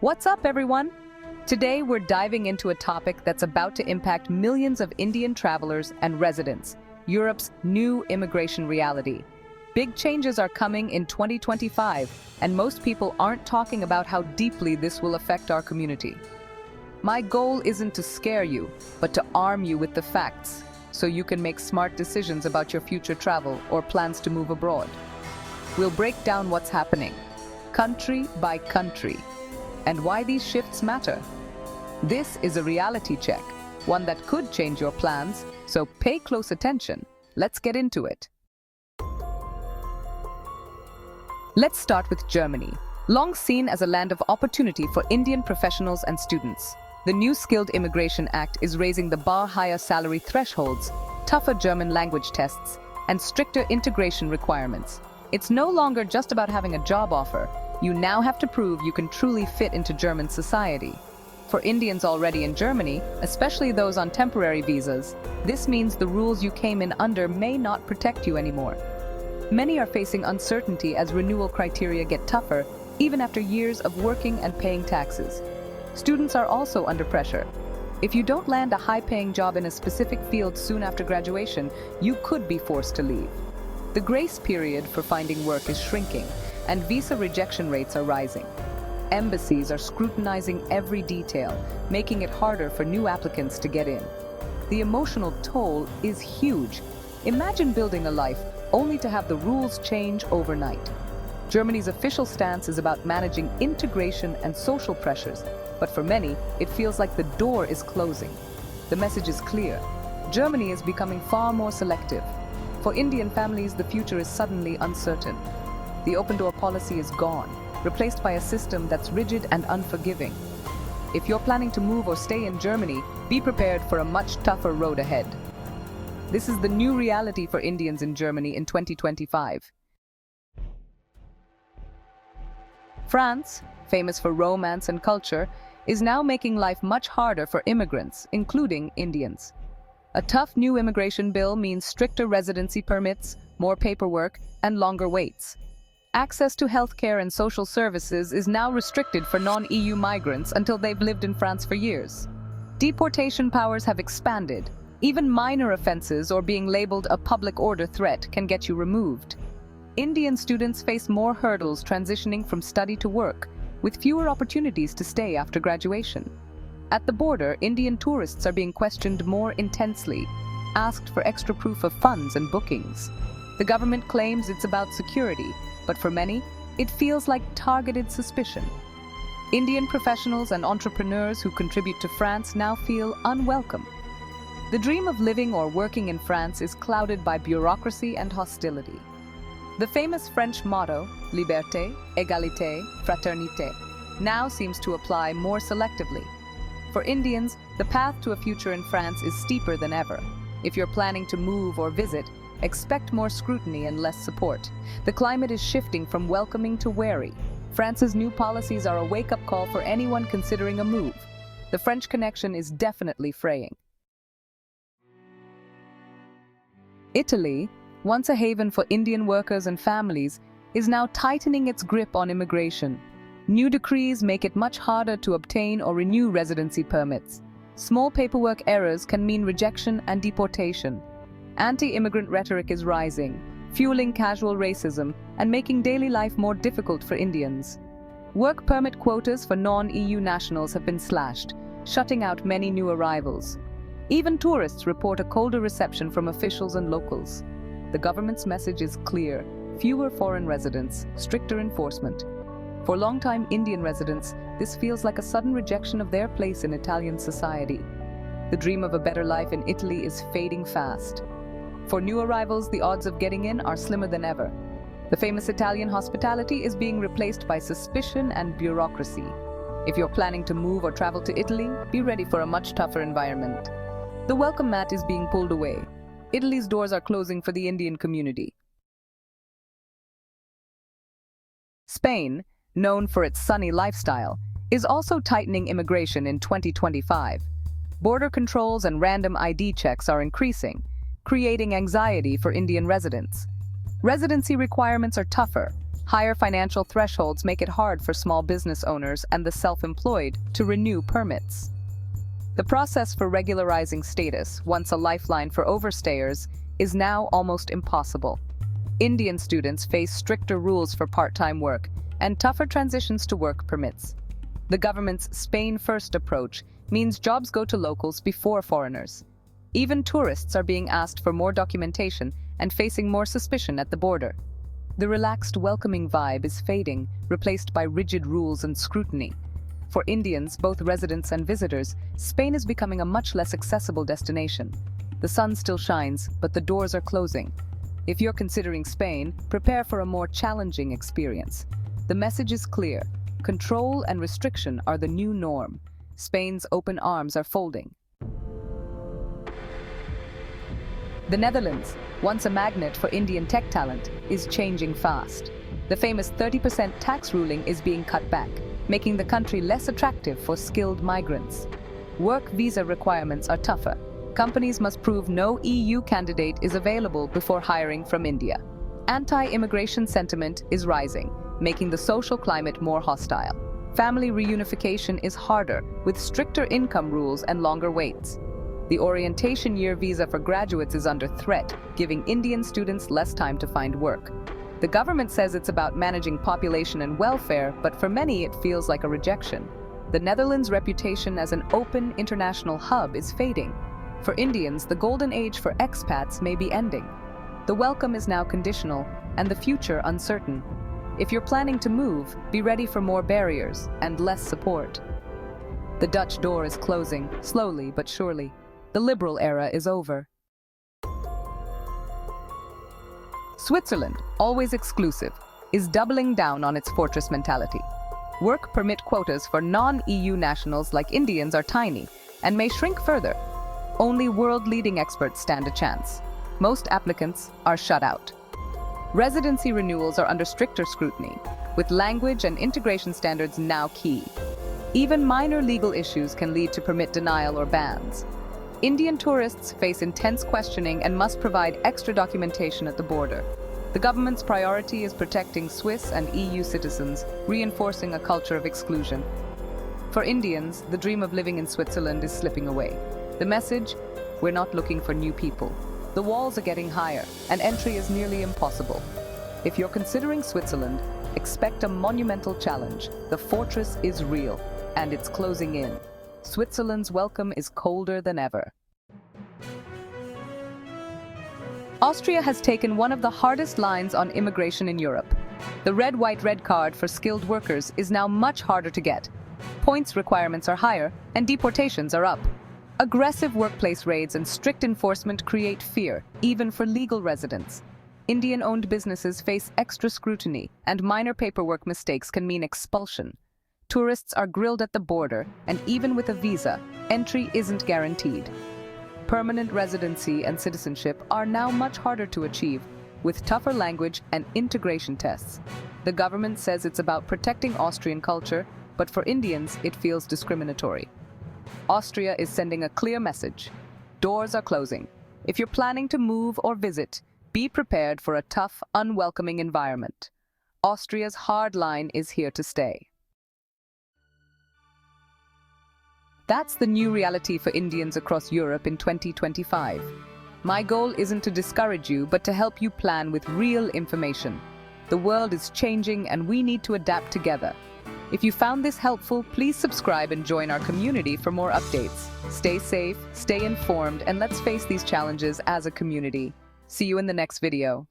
What's up, everyone? Today, we're diving into a topic that's about to impact millions of Indian travelers and residents, Europe's new immigration reality. Big changes are coming in 2025, and most people aren't talking about how deeply this will affect our community. My goal isn't to scare you, but to arm you with the facts, so you can make smart decisions about your future travel or plans to move abroad. We'll break down what's happening, country by country, and why these shifts matter. This is a reality check, one that could change your plans, so pay close attention. Let's get into it. Let's start with Germany, long seen as a land of opportunity for Indian professionals and students. The new Skilled Immigration Act is raising the bar, higher salary thresholds, tougher German language tests, and stricter integration requirements. It's no longer just about having a job offer. You now have to prove you can truly fit into German society. For Indians already in Germany, especially those on temporary visas, this means the rules you came in under may not protect you anymore. Many are facing uncertainty as renewal criteria get tougher, even after years of working and paying taxes. Students are also under pressure. If you don't land a high-paying job in a specific field soon after graduation, you could be forced to leave. The grace period for finding work is shrinking, and visa rejection rates are rising. Embassies are scrutinizing every detail, making it harder for new applicants to get in. The emotional toll is huge. Imagine building a life only to have the rules change overnight. Germany's official stance is about managing integration and social pressures, but for many, it feels like the door is closing. The message is clear. Germany is becoming far more selective. For Indian families, the future is suddenly uncertain. The open-door policy is gone, replaced by a system that's rigid and unforgiving. If you're planning to move or stay in Germany, be prepared for a much tougher road ahead. This is the new reality for Indians in Germany in 2025. France, famous for romance and culture, is now making life much harder for immigrants, including Indians. A tough new immigration bill means stricter residency permits, more paperwork, and longer waits. Access to healthcare and social services is now restricted for non-EU migrants until they've lived in France for years. Deportation powers have expanded. Even minor offenses or being labeled a public order threat can get you removed. Indian students face more hurdles transitioning from study to work, with fewer opportunities to stay after graduation. At the border, Indian tourists are being questioned more intensely, asked for extra proof of funds and bookings. The government claims it's about security, but for many, it feels like targeted suspicion. Indian professionals and entrepreneurs who contribute to France now feel unwelcome. The dream of living or working in France is clouded by bureaucracy and hostility. The famous French motto, Liberté, Égalité, Fraternité, now seems to apply more selectively. For Indians, the path to a future in France is steeper than ever. If you're planning to move or visit, expect more scrutiny and less support. The climate is shifting from welcoming to wary. France's new policies are a wake-up call for anyone considering a move. The French connection is definitely fraying. Italy, once a haven for Indian workers and families, is now tightening its grip on immigration. New decrees make it much harder to obtain or renew residency permits. Small paperwork errors can mean rejection and deportation. Anti-immigrant rhetoric is rising, fueling casual racism and making daily life more difficult for Indians. Work permit quotas for non-EU nationals have been slashed, shutting out many new arrivals. Even tourists report a colder reception from officials and locals. The government's message is clear: fewer foreign residents, stricter enforcement. For long-time Indian residents, this feels like a sudden rejection of their place in Italian society. The dream of a better life in Italy is fading fast. For new arrivals, the odds of getting in are slimmer than ever. The famous Italian hospitality is being replaced by suspicion and bureaucracy. If you're planning to move or travel to Italy, be ready for a much tougher environment. The welcome mat is being pulled away. Italy's doors are closing for the Indian community. Spain, known for its sunny lifestyle, is also tightening immigration in 2025. Border controls and random ID checks are increasing, creating anxiety for Indian residents. Residency requirements are tougher, Higher financial thresholds make it hard for small business owners and the self-employed to renew permits. The process for regularizing status, once a lifeline for overstayers, is now almost impossible. Indian students face stricter rules for part-time work and tougher transitions to work permits. The government's Spain-first approach means jobs go to locals before foreigners. Even tourists are being asked for more documentation and facing more suspicion at the border. The relaxed, welcoming vibe is fading, replaced by rigid rules and scrutiny. For Indians, both residents and visitors, Spain is becoming a much less accessible destination. The sun still shines, but the doors are closing. If you're considering Spain, prepare for a more challenging experience. The message is clear. Control and restriction are the new norm. Spain's open arms are folding. The Netherlands, once a magnet for Indian tech talent, is changing fast. The famous 30% tax ruling is being cut back, making the country less attractive for skilled migrants. Work visa requirements are tougher. Companies must prove no EU candidate is available before hiring from India. Anti-immigration sentiment is rising, making the social climate more hostile. Family reunification is harder, with stricter income rules and longer waits. The orientation year visa for graduates is under threat, giving Indian students less time to find work. The government says it's about managing population and welfare, but for many it feels like a rejection. The Netherlands' reputation as an open international hub is fading. For Indians, the golden age for expats may be ending. The welcome is now conditional, and the future uncertain. If you're planning to move, be ready for more barriers and less support. The Dutch door is closing, slowly but surely. The liberal era is over. Switzerland, always exclusive, is doubling down on its fortress mentality. Work permit quotas for non-EU nationals like Indians are tiny and may shrink further. Only world-leading experts stand a chance. Most applicants are shut out. Residency renewals are under stricter scrutiny, with language and integration standards now key. Even minor legal issues can lead to permit denial or bans. Indian tourists face intense questioning and must provide extra documentation at the border. The government's priority is protecting Swiss and EU citizens, reinforcing a culture of exclusion. For Indians, the dream of living in Switzerland is slipping away. The message? We're not looking for new people. The walls are getting higher, and entry is nearly impossible. If you're considering Switzerland, expect a monumental challenge. The fortress is real, and it's closing in. Switzerland's welcome is colder than ever. Austria has taken one of the hardest lines on immigration in Europe. The red-white-red card for skilled workers is now much harder to get. Points requirements are higher, and deportations are up. Aggressive workplace raids and strict enforcement create fear, even for legal residents. Indian-owned businesses face extra scrutiny, and minor paperwork mistakes can mean expulsion. Tourists are grilled at the border, and even with a visa, entry isn't guaranteed. Permanent residency and citizenship are now much harder to achieve, with tougher language and integration tests. The government says it's about protecting Austrian culture, but for Indians, it feels discriminatory. Austria is sending a clear message. Doors are closing. If you're planning to move or visit, be prepared for a tough, unwelcoming environment. Austria's hard line is here to stay. That's the new reality for Indians across Europe in 2025. My goal isn't to discourage you, but to help you plan with real information. The world is changing and we need to adapt together. If you found this helpful, please subscribe and join our community for more updates. Stay safe, stay informed, and let's face these challenges as a community. See you in the next video.